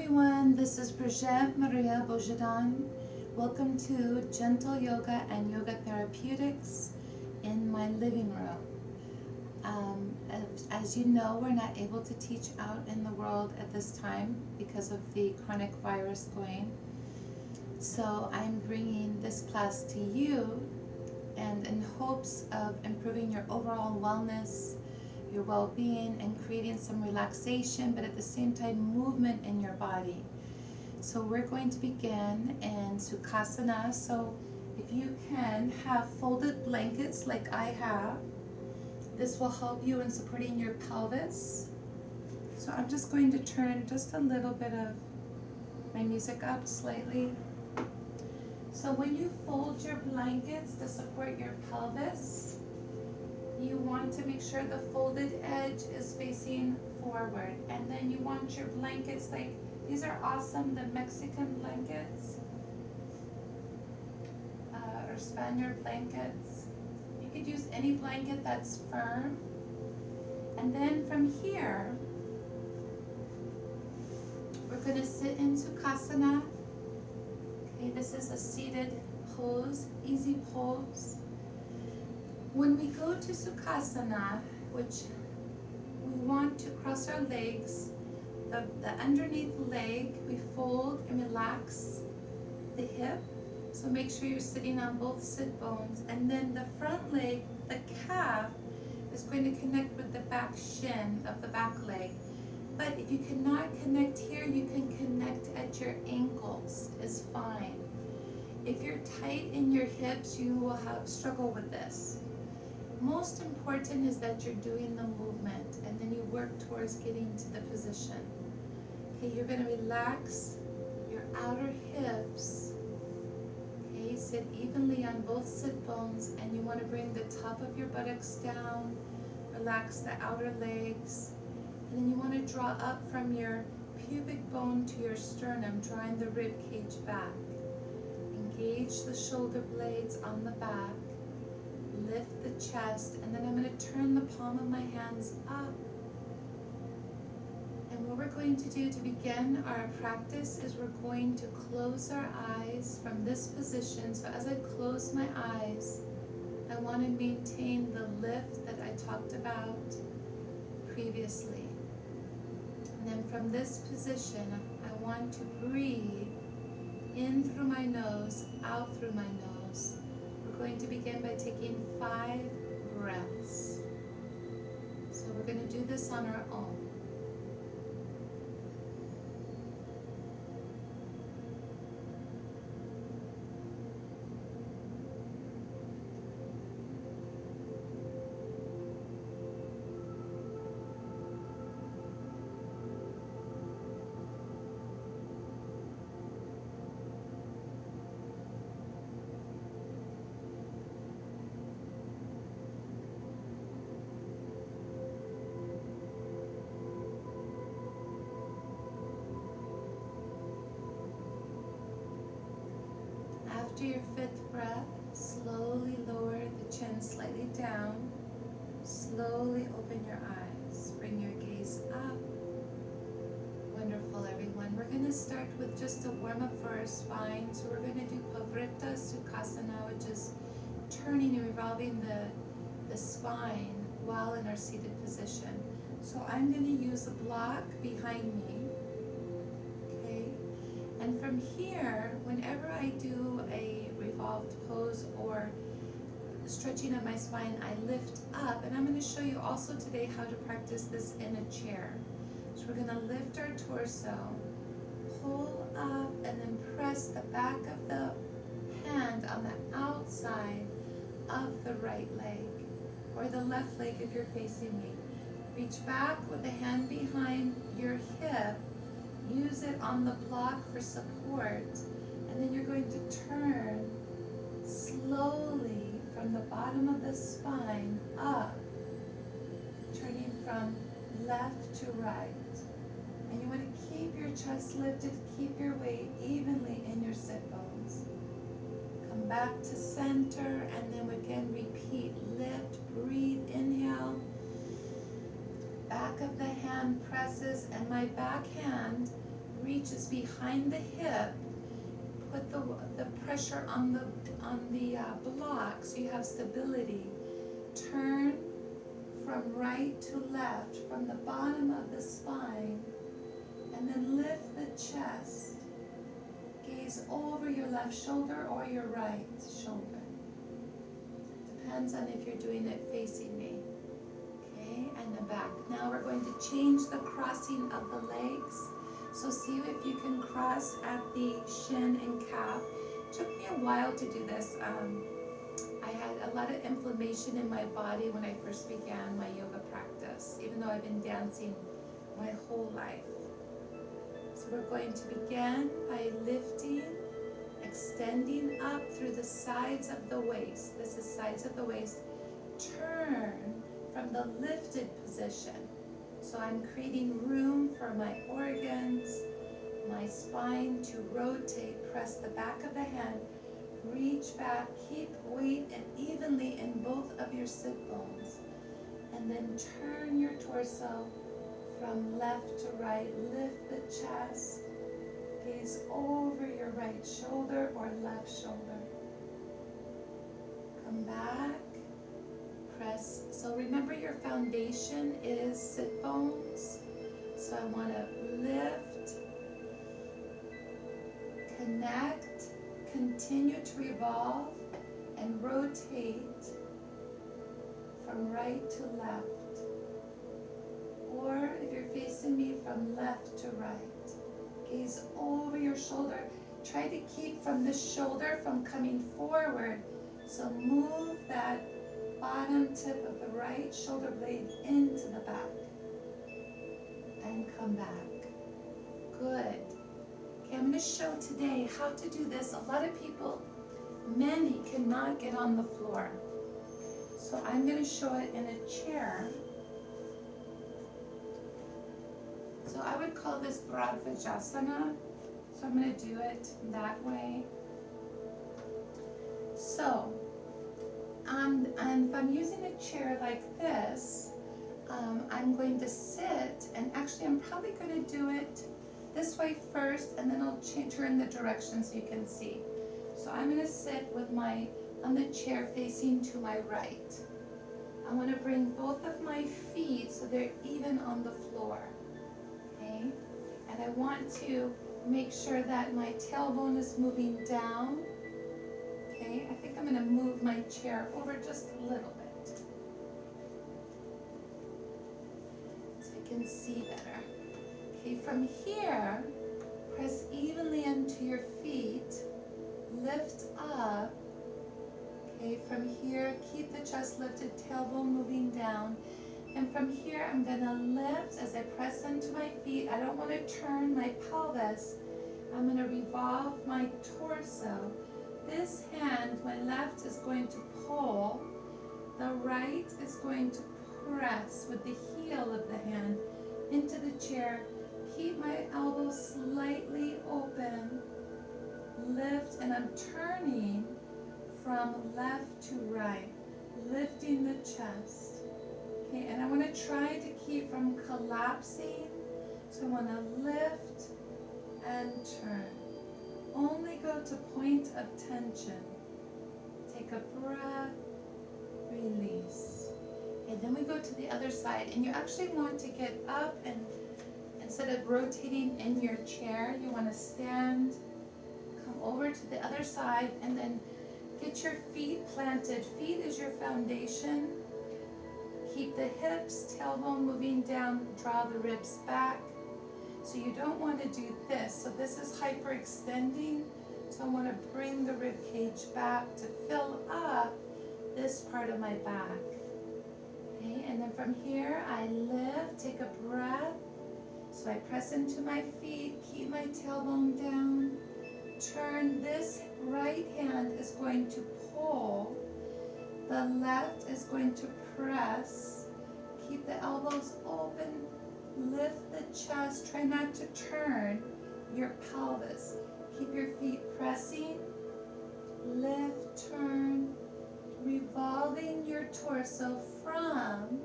everyone, this is Bridgette Maria Bojadan. Welcome to Gentle Yoga and Yoga Therapeutics in my living room. As you know, we're not able to teach out in the world at this time because of the chronic virus going. So I'm bringing this class to you and in hopes of improving your overall wellness, your well-being, and creating some relaxation, but at the same time movement in your body. So we're going to begin in Sukhasana. So if you can have folded blankets like I have, this will help you in supporting your pelvis. So I'm just going to turn just a little bit of my music up slightly. So when you fold your blankets to support your pelvis, you want to make sure the folded edge is facing forward. And then you want your blankets, like these are awesome, the Mexican blankets or Spaniard blankets. You could use any blanket that's firm. And then from here, we're going to sit in Sukhasana. Okay, this is a seated pose, easy pose. When we go to Sukhasana, which we want to cross our legs, the underneath leg, we fold and relax the hip. So make sure you're sitting on both sit bones. And then the front leg, the calf, is going to connect with the back shin of the back leg. But if you cannot connect here, you can connect at your ankles, is fine. If you're tight in your hips, you will struggle with this. Most important is that you're doing the movement and then you work towards getting to the position. Okay, you're going to relax your outer hips. Okay, sit evenly on both sit bones and you want to bring the top of your buttocks down, relax the outer legs, and then you want to draw up from your pubic bone to your sternum, drawing the rib cage back. Engage the shoulder blades on the back. Lift the chest, and then I'm going to turn the palm of my hands up. And what we're going to do to begin our practice is we're going to close our eyes from this position. So as I close my eyes, I want to maintain the lift that I talked about previously. And then from this position, I want to breathe in through my nose, out through my nose. We're going to begin by taking 5 breaths. So we're going to do this on our own. After your 5th breath, slowly lower the chin slightly down. Slowly open your eyes. Bring your gaze up. Wonderful, everyone. We're going to start with just a warm-up for our spine. So we're going to do Parivrtta Sukhasana, which is turning and revolving the spine while in our seated position. So I'm going to use a block behind me. And from here, whenever I do a revolved pose or stretching of my spine, I lift up. And I'm going to show you also today how to practice this in a chair. So we're going to lift our torso, pull up, and then press the back of the hand on the outside of the right leg, or the left leg if you're facing me. Reach back with the hand behind your hip. Use it on the block for support, and then you're going to turn slowly from the bottom of the spine up, turning from left to right. And you want to keep your chest lifted, keep your weight evenly in your sit bones. Come back to center, and then again repeat, lift, breathe, inhale. Back of the hand presses, and my back hand reaches behind the hip. Put the pressure on the block so you have stability. Turn from right to left, from the bottom of the spine, and then lift the chest. Gaze over your left shoulder or your right shoulder. Depends on if you're doing it facing me. Okay, and the back. Now we're going to change the crossing of the legs. So see if you can cross at the shin and calf. It took me a while to do this. I had a lot of inflammation in my body when I first began my yoga practice, even though I've been dancing my whole life. So we're going to begin by lifting, extending up through the sides of the waist. This is sides of the waist. Turn from the lifted position. So I'm creating room for my organs, my spine to rotate. Press the back of the hand, reach back, keep weight and evenly in both of your sit bones. And then turn your torso from left to right. Lift the chest, gaze over your right shoulder or left shoulder. Come back. Press. So remember your foundation is sit bones. So I want to lift, connect, continue to revolve and rotate from right to left. Or if you're facing me, from left to right. Gaze over your shoulder. Try to keep from the shoulder from coming forward. So move that bottom tip of the right shoulder blade into the back and come back. Good. Okay, I'm going to show today how to do this. A lot of people, many cannot get on the floor. So I'm going to show it in a chair. So I would call this Bridgette. So I'm going to do it that way. So, and if I'm using a chair like this, I'm going to sit, and actually I'm probably going to do it this way first, and then I'll turn the direction so you can see. So I'm going to sit with on the chair facing to my right. I want to bring both of my feet so they're even on the floor. Okay? And I want to make sure that my tailbone is moving down. Okay, I think I'm going to move my chair over just a little bit so I can see better. Okay, from here, press evenly into your feet, lift up. Okay, from here, keep the chest lifted, tailbone moving down. And from here, I'm going to lift as I press into my feet. I don't want to turn my pelvis. I'm going to revolve my torso. This hand, my left, is going to pull. The right is going to press with the heel of the hand into the chair. Keep my elbows slightly open. Lift, and I'm turning from left to right, lifting the chest. Okay, and I want to try to keep from collapsing. So I want to lift and turn. Only go to point of tension. Take a breath, release. And then we go to the other side, and you actually want to get up, and instead of rotating in your chair, you want to stand, come over to the other side, and then get your feet planted. Feet is your foundation. Keep the hips, tailbone moving down, draw the ribs back. So you don't want to do this. So this is hyperextending. So I want to bring the rib cage back to fill up this part of my back. Okay, and then from here I lift, take a breath. So I press into my feet, keep my tailbone down. Turn. This right hand is going to pull. The left is going to press. Keep the elbows open. Lift the chest. Try not to turn your pelvis. Keep your feet pressing. Lift, turn, revolving your torso from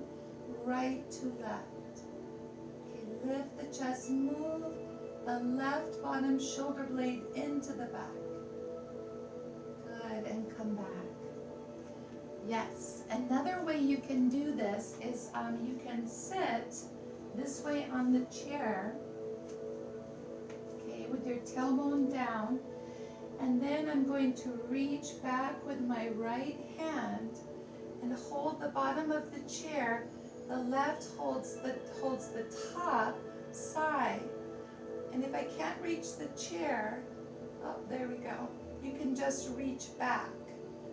right to left. Okay, lift the chest. Move the left bottom shoulder blade into the back. Good, and come back. Yes, another way you can do this is you can sit this way on the chair, okay, with your tailbone down, and then I'm going to reach back with my right hand and hold the bottom of the chair. The left holds the top side, and if I can't reach the chair, oh, there we go, you can just reach back.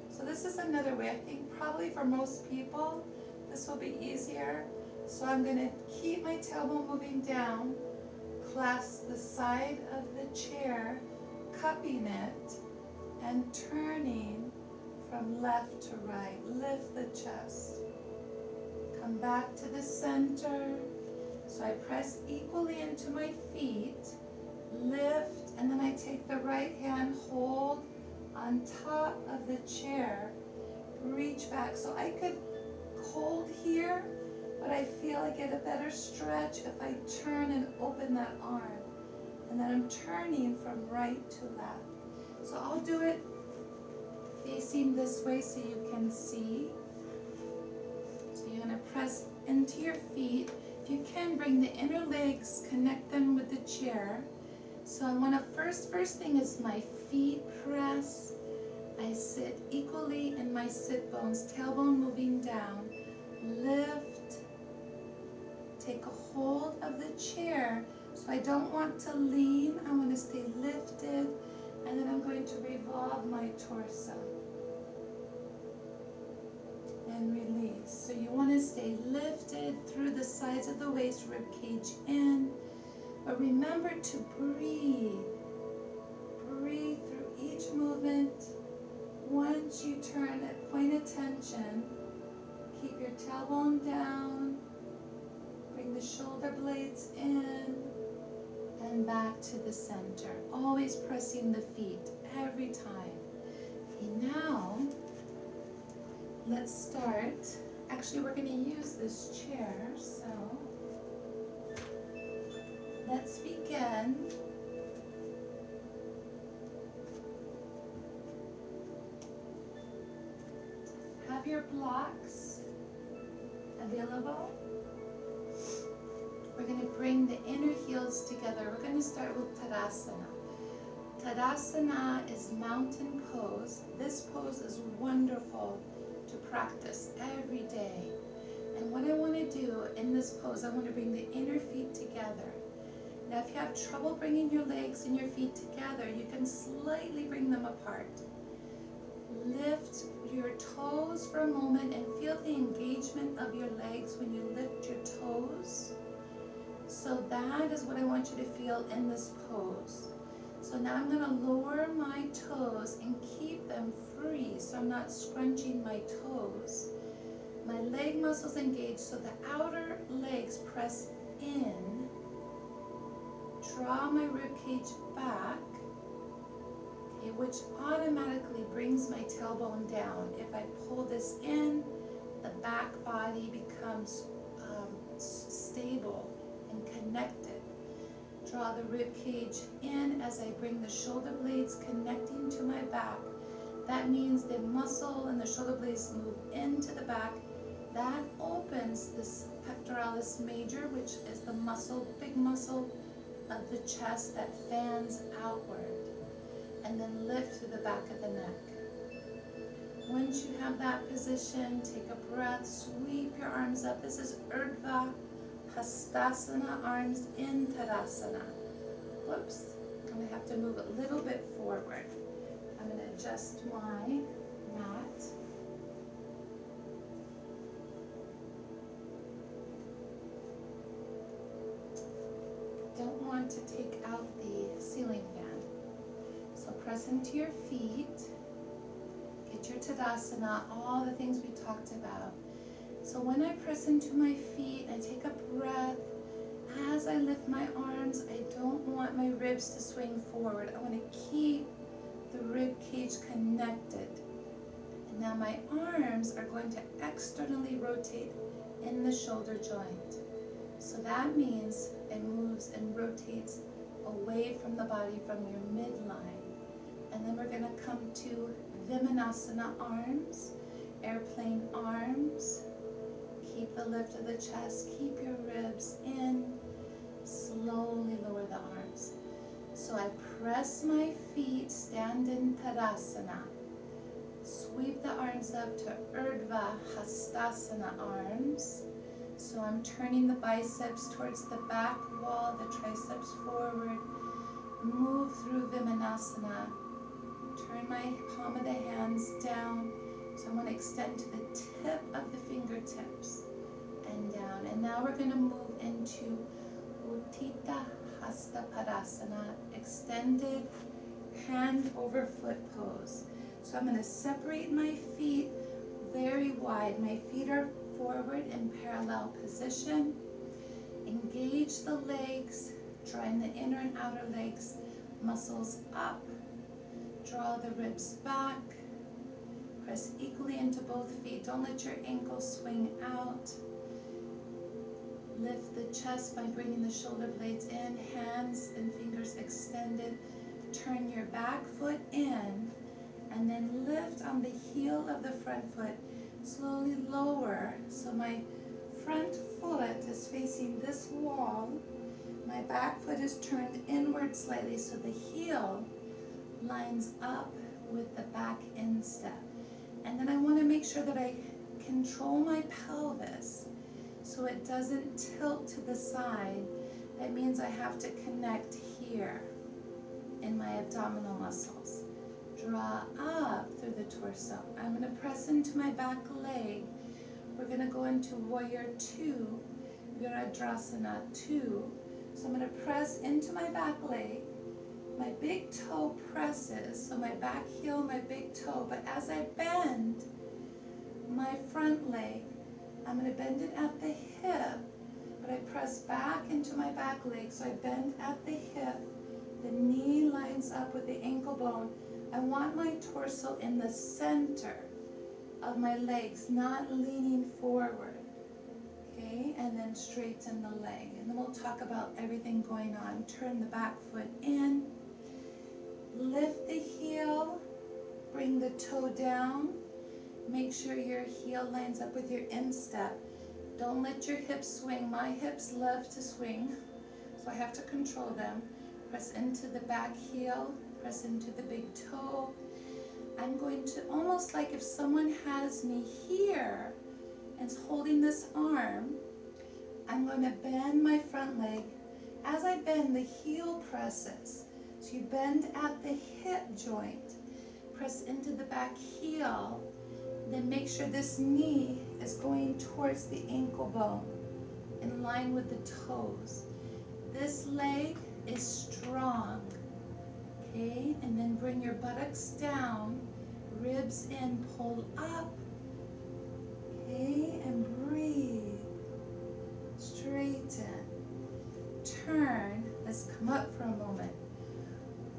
So this is another way. I think probably for most people this will be easier. So I'm going to keep my tailbone moving down, clasp the side of the chair, cupping it, and turning from left to right. Lift the chest. Come back to the center. So I press equally into my feet, lift, and then I take the right hand, hold on top of the chair, reach back. So I could hold here, but I feel I get a better stretch if I turn and open that arm. And then I'm turning from right to left. So I'll do it facing this way so you can see. So you're gonna press into your feet. If you can, bring the inner legs, connect them with the chair. So I wanna first thing is my feet press. I sit equally in my sit bones, tailbone moving down. Lift, take a hold of the chair. So I don't want to lean, I want to stay lifted, and then I'm going to revolve my torso and release. So you want to stay lifted through the sides of the waist, rib cage in, but remember to breathe. Breathe through each movement. Once you turn at point attention, keep your tailbone down, bring the shoulder blades in, and back to the center. Always pressing the feet every time. Okay, now let's start. Actually, we're going to use this chair, so let's begin. Have your blocks available. We're going to bring the inner heels together. We're going to start with Tadasana. Tadasana is mountain pose. This pose is wonderful to practice every day. And what I want to do in this pose, I want to bring the inner feet together. Now if you have trouble bringing your legs and your feet together, you can slightly bring them apart. Lift your toes for a moment and feel the engagement of your legs when you lift your toes. So that is what I want you to feel in this pose. So now I'm going to lower my toes and keep them free so I'm not scrunching my toes. My leg muscles engage so the outer legs press in. Draw my rib cage back, okay, which automatically brings my tailbone down. If I pull this in, the back body becomes stable and connected. Draw the rib cage in as I bring the shoulder blades connecting to my back. That means the muscle and the shoulder blades move into the back. That opens this pectoralis major, which is the muscle, big muscle of the chest that fans outward. And then lift to the back of the neck. Once you have that position, take a breath, sweep your arms up. This is Urdhva Hastasana, arms in Tadasana. Whoops, I'm going to have to move a little bit forward. I'm going to adjust my mat. Don't want to take out the ceiling fan. So press into your feet. Get your Tadasana, all the things we talked about. So when I press into my feet, I take a breath. As I lift my arms, I don't want my ribs to swing forward. I want to keep the rib cage connected. And now my arms are going to externally rotate in the shoulder joint. So that means it moves and rotates away from the body, from your midline. And then we're going to come to Vimanasana arms, airplane arms. Keep the lift of the chest, keep your ribs in. Slowly lower the arms. So I press my feet, stand in Tadasana. Sweep the arms up to Urdhva Hastasana arms. So I'm turning the biceps towards the back wall, the triceps forward. Move through Vimanasana. Turn my palm of the hands down. So I want to extend to the tip of the fingertips and down. And now we're going to move into Utthita Hasta Padasana, extended hand over foot pose. So I'm going to separate my feet very wide. My feet are forward in parallel position. Engage the legs, drawing the inner and outer legs muscles up. Draw the ribs back. Press equally into both feet. Don't let your ankles swing out. Lift the chest by bringing the shoulder blades in, hands and fingers extended. Turn your back foot in, and then lift on the heel of the front foot. Slowly lower, so my front foot is facing this wall. My back foot is turned inward slightly, so the heel lines up with the back instep. And then I want to make sure that I control my pelvis so it doesn't tilt to the side. That means I have to connect here in my abdominal muscles. Draw up through the torso. I'm going to press into my back leg. We're going to go into Warrior 2, Virabhadrasana 2. So I'm going to press into my back leg. My big toe presses, so my back heel, my big toe. But as I bend my front leg, I'm going to bend it at the hip, but I press back into my back leg. So I bend at the hip. The knee lines up with the ankle bone. I want my torso in the center of my legs, not leaning forward. Okay, and then straighten the leg. And then we'll talk about everything going on. Turn the back foot in. Lift the heel. Bring the toe down. Make sure your heel lines up with your instep. Don't let your hips swing. My hips love to swing, so I have to control them. Press into the back heel. Press into the big toe. I'm going to, almost like if someone has me here and is holding this arm, I'm going to bend my front leg. As I bend, the heel presses. So you bend at the hip joint. Press into the back heel. Then make sure this knee is going towards the ankle bone, in line with the toes. This leg is strong. Okay, and then bring your buttocks down, ribs in, pull up. Okay, and breathe. Straighten. Turn. Let's come up for a moment.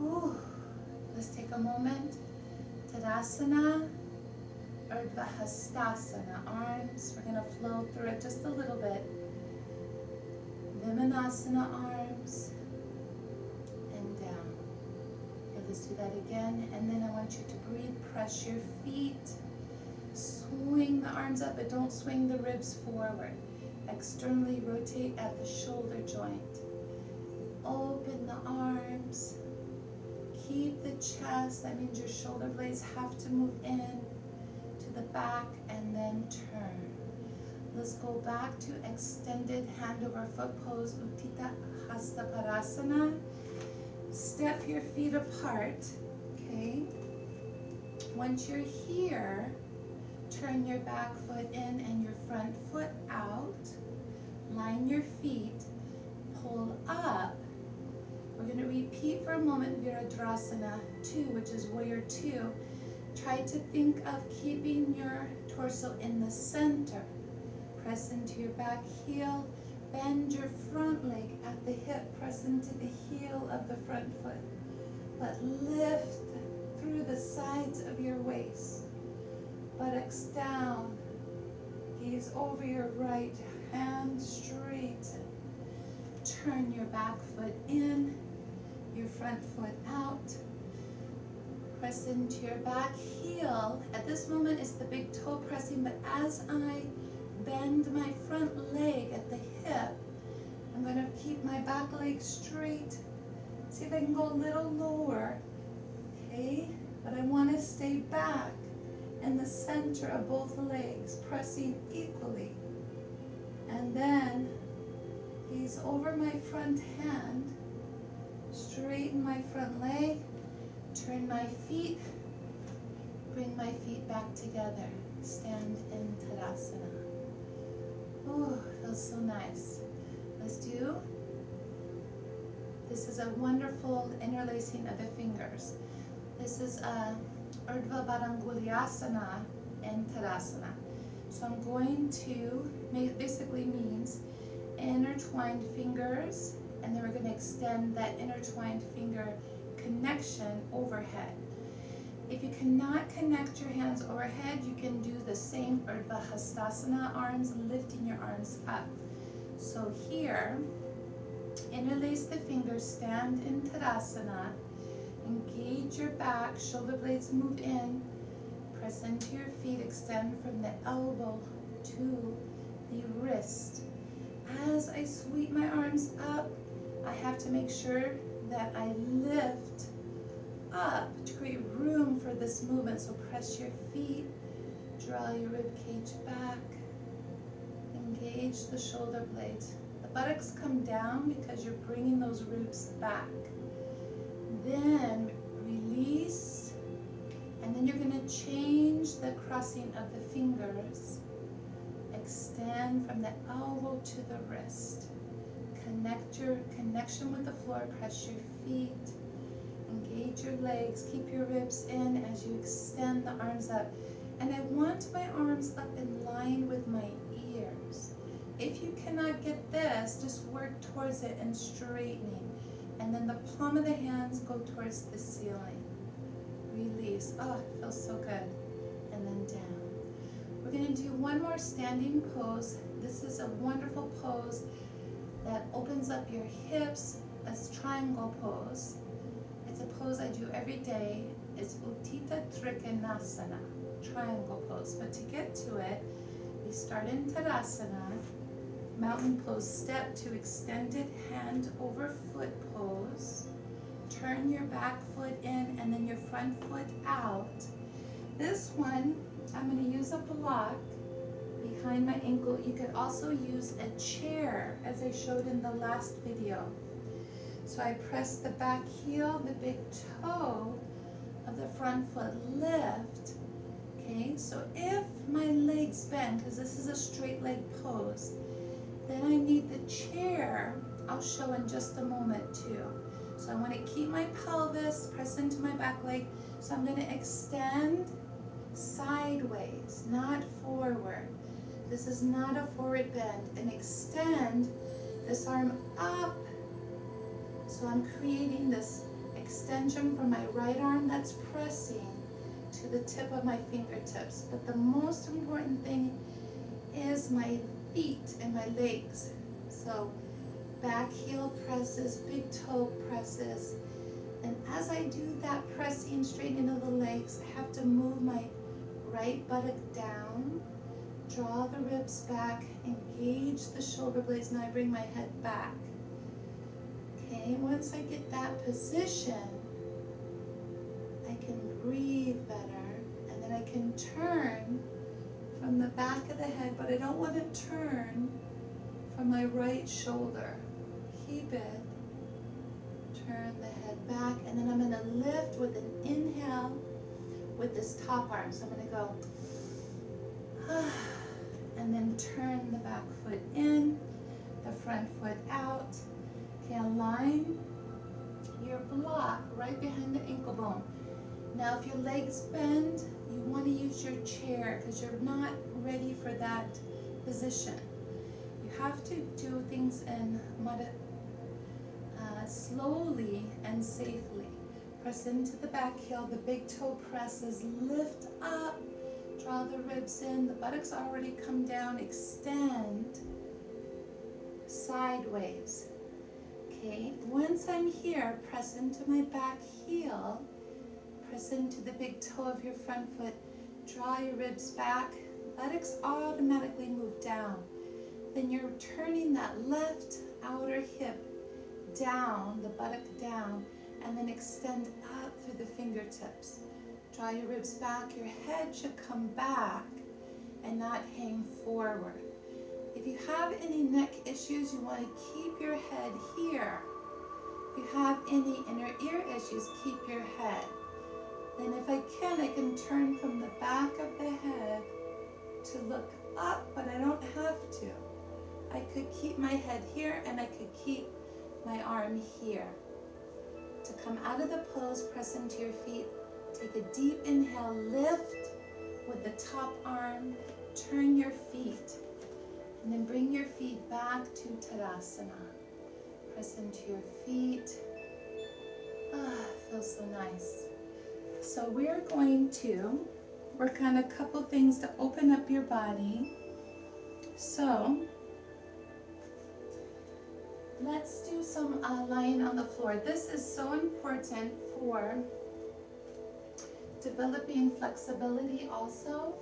Ooh. Let's take a moment. Tadasana, Urdhva Hastasana, arms. We're going to flow through it just a little bit. Vimanasana, arms. And down. Okay, let's do that again. And then I want you to breathe. Press your feet. Swing the arms up, but don't swing the ribs forward. Externally rotate at the shoulder joint. Open the arms. Keep the chest. That means your shoulder blades have to move in to the back and then turn. Let's go back to extended hand over foot pose, Utthita Hasta Padasana. Step your feet apart, okay? Once you're here, turn your back foot in and your front foot out. Line your feet, pull up. We're going to repeat for a moment Virabhadrasana 2, which is Warrior 2. Try to think of keeping your torso in the center. Press into your back heel. Bend your front leg at the hip. Press into the heel of the front foot. But lift through the sides of your waist. Buttocks down. Gaze over your right hand, straighten. Turn your back foot in. your front foot out. Press into your back heel. At this moment, it's the big toe pressing, but as I bend my front leg at the hip, I'm going to keep my back leg straight. See if I can go a little lower, okay? But I want to stay back in the center of both legs, pressing equally. And then gaze over my front hand, straighten my front leg, turn my feet, bring my feet back together, stand in Tadasana. Oh, feels so nice. Let's do, this is a wonderful interlacing of the fingers. This is a Urdhva Badanguliasana in Tadasana. So I'm going to, basically means intertwined fingers, and then we're going to extend that intertwined finger connection overhead. If you cannot connect your hands overhead, you can do the same Urdhva Hastasana arms, lifting your arms up. So here, interlace the fingers, stand in Tadasana, engage your back, shoulder blades move in, press into your feet, extend from the elbow to the wrist. As I sweep my arms up, I have to make sure that I lift up to create room for this movement. So press your feet, draw your rib cage back, engage the shoulder blades. The buttocks come down because you're bringing those ribs back. Then release, and then you're going to change the crossing of the fingers. Extend from the elbow to the wrist. Connect your connection with the floor, press your feet, engage your legs, keep your ribs in as you extend the arms up. And I want my arms up in line with my ears. If you cannot get this, just work towards it and straightening. And then the palm of the hands go towards the ceiling. Release. Oh, it feels so good. And then down. We're going to do one more standing pose. This is a wonderful pose that opens up your hips as triangle pose. It's a pose I do every day. It's Uttita Trikonasana, triangle pose. But to get to it, we start in Tadasana, mountain pose, step to extended hand over foot pose. Turn your back foot in and then your front foot out. This one, I'm going to use a block behind my ankle. You could also use a chair, as I showed in the last video. So I press the back heel, the big toe of the front foot, lift. Okay, so if my legs bend, because this is a straight leg pose, then I need the chair. I'll show in just a moment too. So I want to keep my pelvis, press into my back leg. So I'm going to extend sideways, not forward. This is not a forward bend. And extend this arm up. So I'm creating this extension from my right arm that's pressing to the tip of my fingertips. But the most important thing is my feet and my legs. So back heel presses, big toe presses. And as I do that pressing, straightening of the legs, I have to move my right buttock down, draw the ribs back, engage the shoulder blades, and I bring my head back. Okay, once I get that position, I can breathe better, and then I can turn from the back of the head, but I don't want to turn from my right shoulder. Keep it. Turn the head back, and then I'm going to lift with an inhale with this top arm. So I'm going to go, and then turn the back foot in, the front foot out. Okay, align your block right behind the ankle bone. Now if your legs bend, you want to use your chair because you're not ready for that position. You have to do things in slowly and safely. Press into the back heel, the big toe presses, lift up, draw the ribs in, the buttocks already come down, extend sideways. Okay, once I'm here, press into my back heel, press into the big toe of your front foot, draw your ribs back, buttocks automatically move down. Then you're turning that left outer hip down, the buttock down, and then extend up through the fingertips. Draw your ribs back, your head should come back and not hang forward. If you have any neck issues, you want to keep your head here. If you have any inner ear issues, keep your head. Then if I can turn from the back of the head to look up, but I don't have to. I could keep my head here and I could keep my arm here. To come out of the pose, press into your feet. Take a deep inhale, lift with the top arm, turn your feet, and then bring your feet back to Tadasana. Press into your feet. Feels so nice. So we're going to work on a couple things to open up your body. So let's do some lying on the floor. This is so important for developing flexibility also.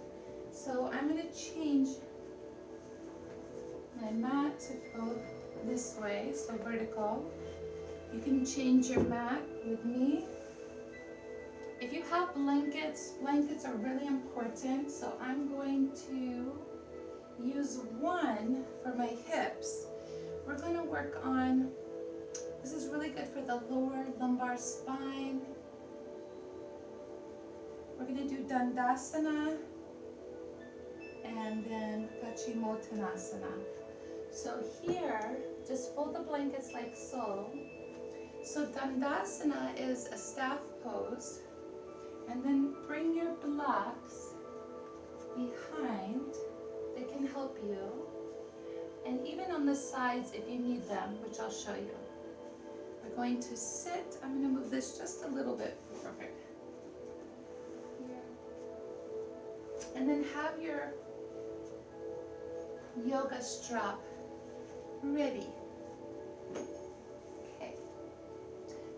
So I'm going to change my mat to go this way, so vertical. You can change your mat with me. If you have blankets, blankets are really important. So I'm going to use one for my hips. We're going to work on, this is really good for the lower lumbar spine. We're going to do Dandasana and then Paschimottanasana. So here, just fold the blankets like so. So Dandasana is a staff pose, and then bring your blocks behind. They can help you, and even on the sides if you need them, which I'll show you. We're going to sit. I'm going to move this just a little bit forward. And then have your yoga strap ready. Okay.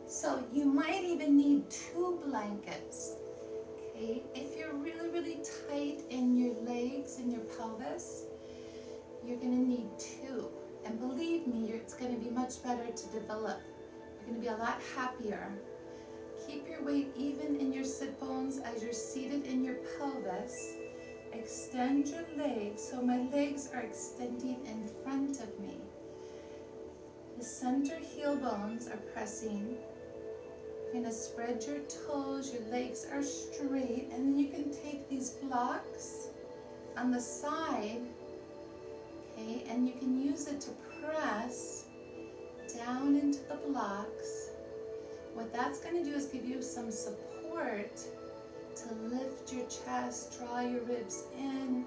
So you might even need 2 blankets. Okay. If you're really, really tight in your legs and your pelvis, you're going to need 2. And believe me, it's going to be much better to develop. You're going to be a lot happier. Keep your weight even in your sit bones as you're seated in your pelvis. Extend your legs, so my legs are extending in front of me. The center heel bones are pressing. You're going to spread your toes, your legs are straight, and then you can take these blocks on the side, okay, and you can use it to press down into the blocks. What that's going to do is give you some support to lift your chest, draw your ribs in,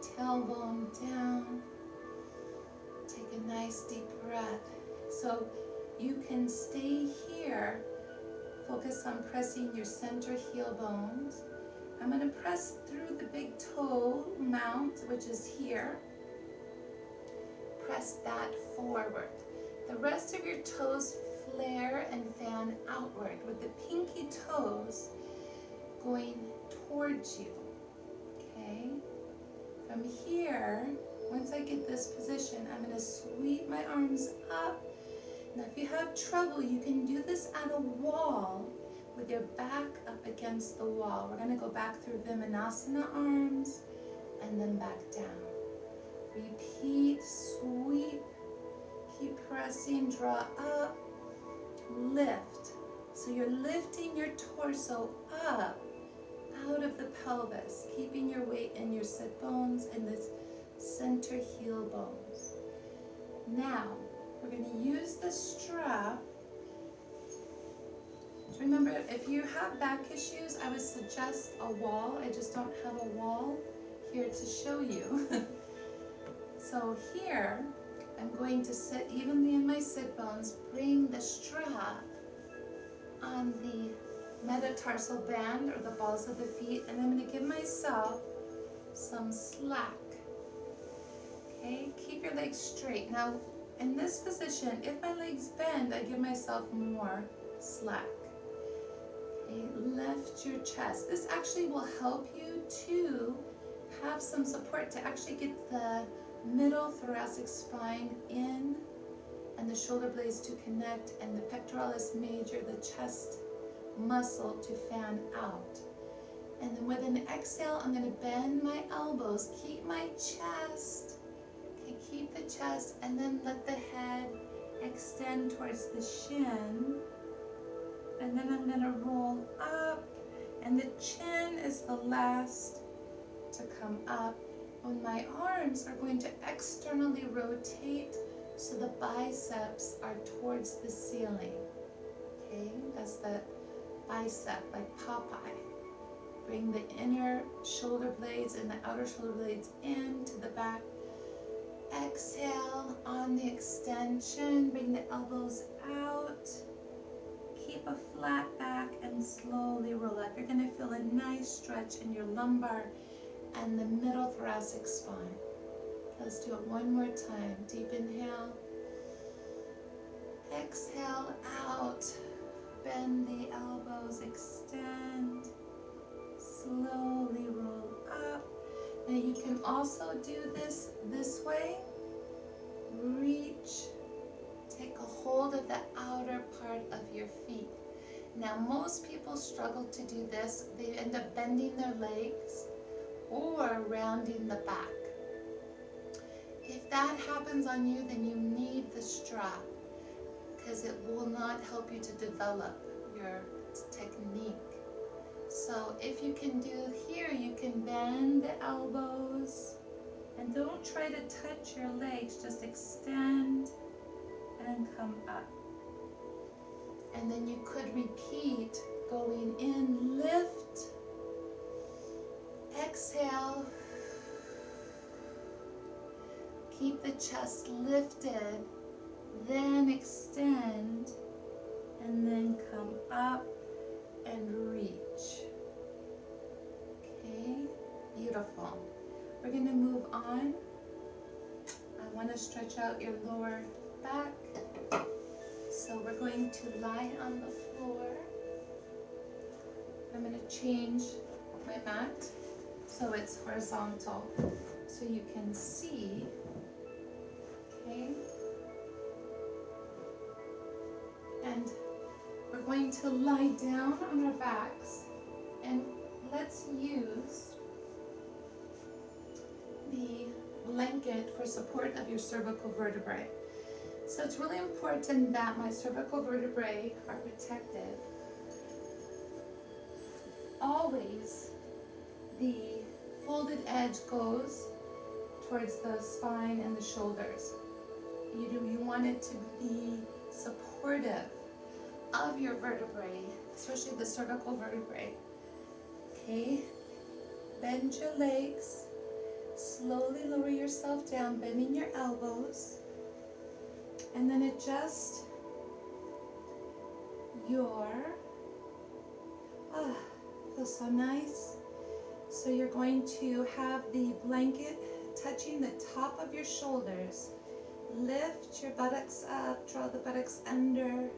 tailbone down. Take a nice deep breath. So you can stay here, focus on pressing your center heel bones. I'm going to press through the big toe mount, which is here. Press that forward. The rest of your toes flare and fan outward with the pinky toes going towards you, okay? From here, once I get this position, I'm going to sweep my arms up. Now if you have trouble, you can do this at a wall with your back up against the wall. We're going to go back through Vimanasana arms and then back down. Repeat, sweep, keep pressing, draw up, lift. So you're lifting your torso up out of the pelvis, keeping your weight in your sit bones and the center heel bones. Now, we're going to use the strap. Remember, if you have back issues, I would suggest a wall. I just don't have a wall here to show you. So here, I'm going to sit evenly in my sit bones, bring the strap on the metatarsal band or the balls of the feet, and I'm going to give myself some slack. Okay, keep your legs straight. Now, In this position, if my legs bend, I give myself more slack. Okay, lift your chest. This actually will help you to have some support to actually get the middle thoracic spine in and the shoulder blades to connect and the pectoralis major, the chest muscle, to fan out. And then with an exhale, I'm going to bend my elbows, keep my chest, okay, keep the chest, and then let the head extend towards the shin. And then I'm going to roll up, and the chin is the last to come up. When my arms are going to externally rotate so the biceps are towards the ceiling. Okay, that's the bicep, like Popeye. Bring the inner shoulder blades and the outer shoulder blades into the back. Exhale on the extension, bring the elbows out. Keep a flat back and slowly roll up. You're going to feel a nice stretch in your lumbar and the middle thoracic spine. Let's do it one more time. Deep inhale. Exhale out. Bend the elbows, extend. Slowly roll up. Now you can also do this way. Reach. Take a hold of the outer part of your feet. Now most people struggle to do this. They end up bending their legs or rounding the back. If that happens on you, then you need the strap, because it will not help you to develop your technique. So if you can do here, you can bend the elbows and don't try to touch your legs, just extend and come up. And then you could repeat going in, lift, exhale, keep the chest lifted, then extend, and then come up and reach. Okay, beautiful. We're going to move on. I want to stretch out your lower back. So we're going to lie on the floor. I'm going to change my mat so it's horizontal so you can see. Okay. And we're going to lie down on our backs, and let's use the blanket for support of your cervical vertebrae. So it's really important that my cervical vertebrae are protected. Always the folded edge goes towards the spine and the shoulders. You want it to be supportive of your vertebrae, especially the cervical vertebrae. Okay, bend your legs, slowly lower yourself down, bending your elbows, and then adjust your, feels so nice. So you're going to have the blanket touching the top of your shoulders. Lift your buttocks up, draw the buttocks under.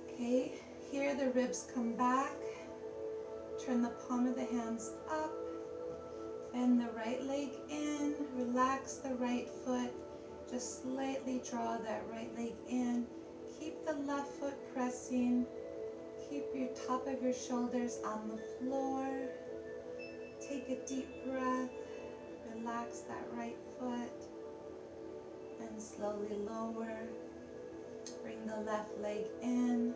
Okay, here the ribs come back. Turn the palm of the hands up. Bend the right leg in. Relax the right foot. Just slightly draw that right leg in. Keep the left foot pressing. Keep your top of your shoulders on the floor. Take a deep breath. Relax that right foot. And slowly lower. Bring the left leg in.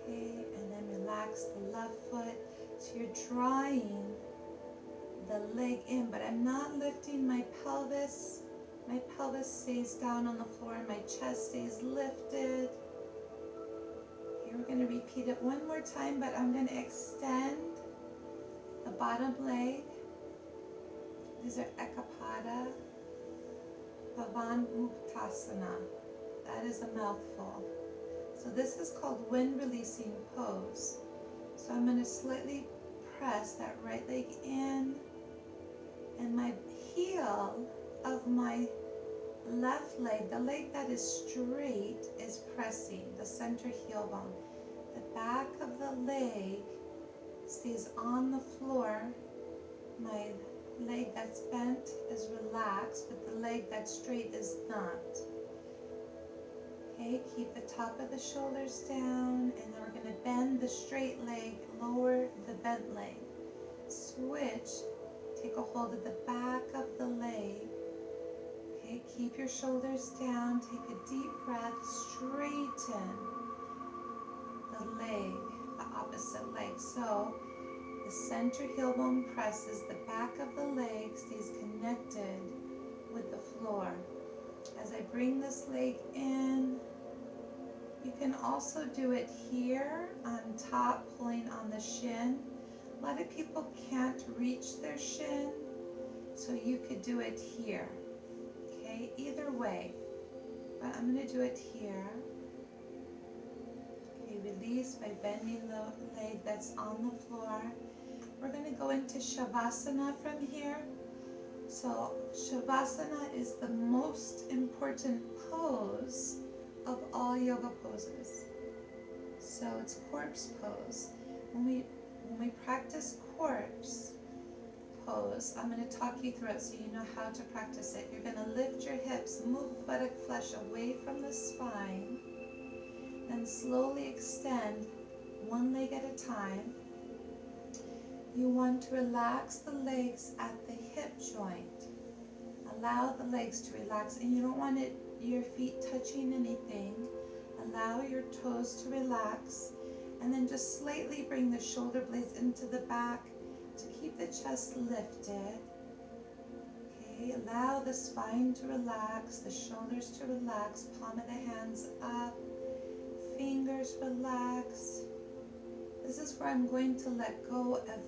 Okay, and then relax the left foot. So you're drawing the leg in, but I'm not lifting my pelvis. My pelvis stays down on the floor and my chest stays lifted. Here we're going to repeat it one more time, but I'm going to extend the bottom leg. These are Ekapada, Pavan Muktasana. That is a mouthful. So this is called wind releasing pose. So I'm going to slightly press that right leg in, and my heel of my left leg, the leg that is straight, is pressing the center heel bone. The back of the leg stays on the floor. My leg that's bent is relaxed, but the leg that's straight is not. Okay, keep the top of the shoulders down, and then we're going to bend the straight leg, lower the bent leg. Switch, take a hold of the back of the leg. Okay, keep your shoulders down, take a deep breath, straighten the leg, the opposite leg. So the center heel bone presses, the back of the leg stays connected with the floor. As I bring this leg in, you can also do it here on top, pulling on the shin. A lot of people can't reach their shin, so you could do it here. Okay, either way, but I'm going to do it here. Okay, release by bending the leg that's on the floor. We're going to go into Shavasana from here. So Shavasana is the most important pose of all yoga poses. So it's corpse pose. When we practice corpse pose, I'm going to talk you through it so you know how to practice it. You're going to lift your hips, move buttock flesh away from the spine, then slowly extend one leg at a time. You want to relax the legs at the hip joint. Allow the legs to relax, and you don't want your feet touching anything. Allow your toes to relax, and then just slightly bring the shoulder blades into the back to keep the chest lifted. Okay, allow the spine to relax, the shoulders to relax, palm of the hands up, fingers relax. This is where I'm going to let go of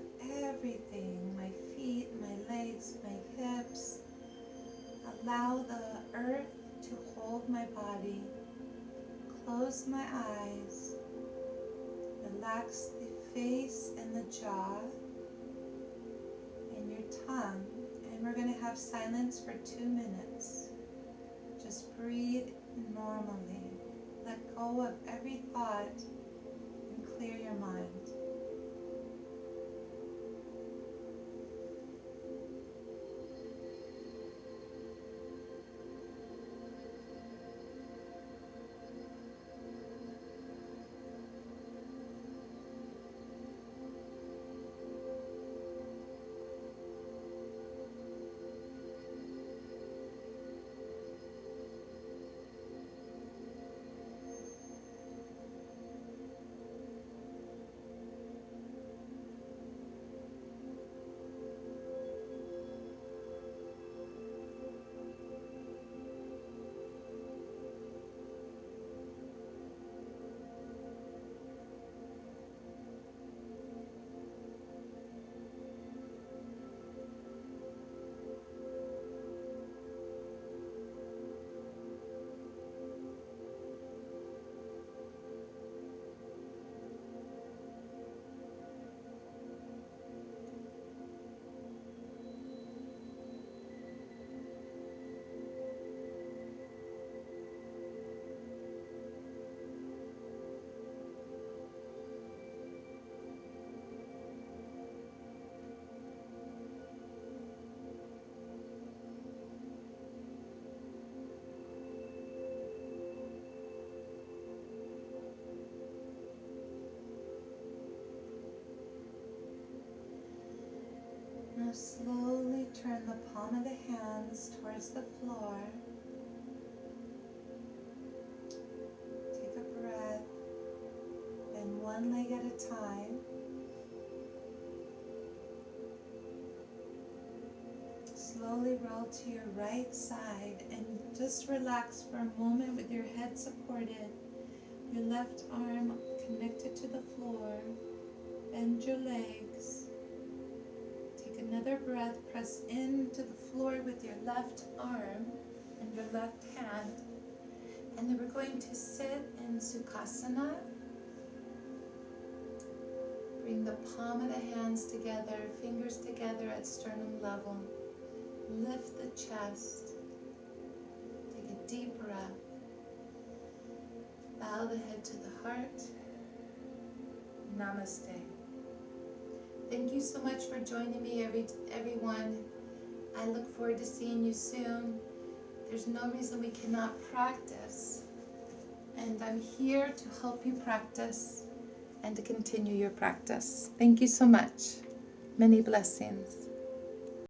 everything, my feet, my legs, my hips. Allow the earth to hold my body. Close my eyes. Relax the face and the jaw and your tongue. And we're going to have silence for 2 minutes. Just breathe normally. Let go of every thought and clear your mind. Now slowly turn the palm of the hands towards the floor. Take a breath, bend one leg at a time. Slowly roll to your right side and just relax for a moment with your head supported, your left arm connected to the floor. Bend your legs. Another breath, press into the floor with your left arm and your left hand. And then we're going to sit in Sukhasana. Bring the palm of the hands together, fingers together at sternum level. Lift the chest. deep breath. Bow the head to the heart. Namaste. Thank you so much for joining me, everyone. I look forward to seeing you soon. There's no reason we cannot practice. And I'm here to help you practice and to continue your practice. Thank you so much. Many blessings.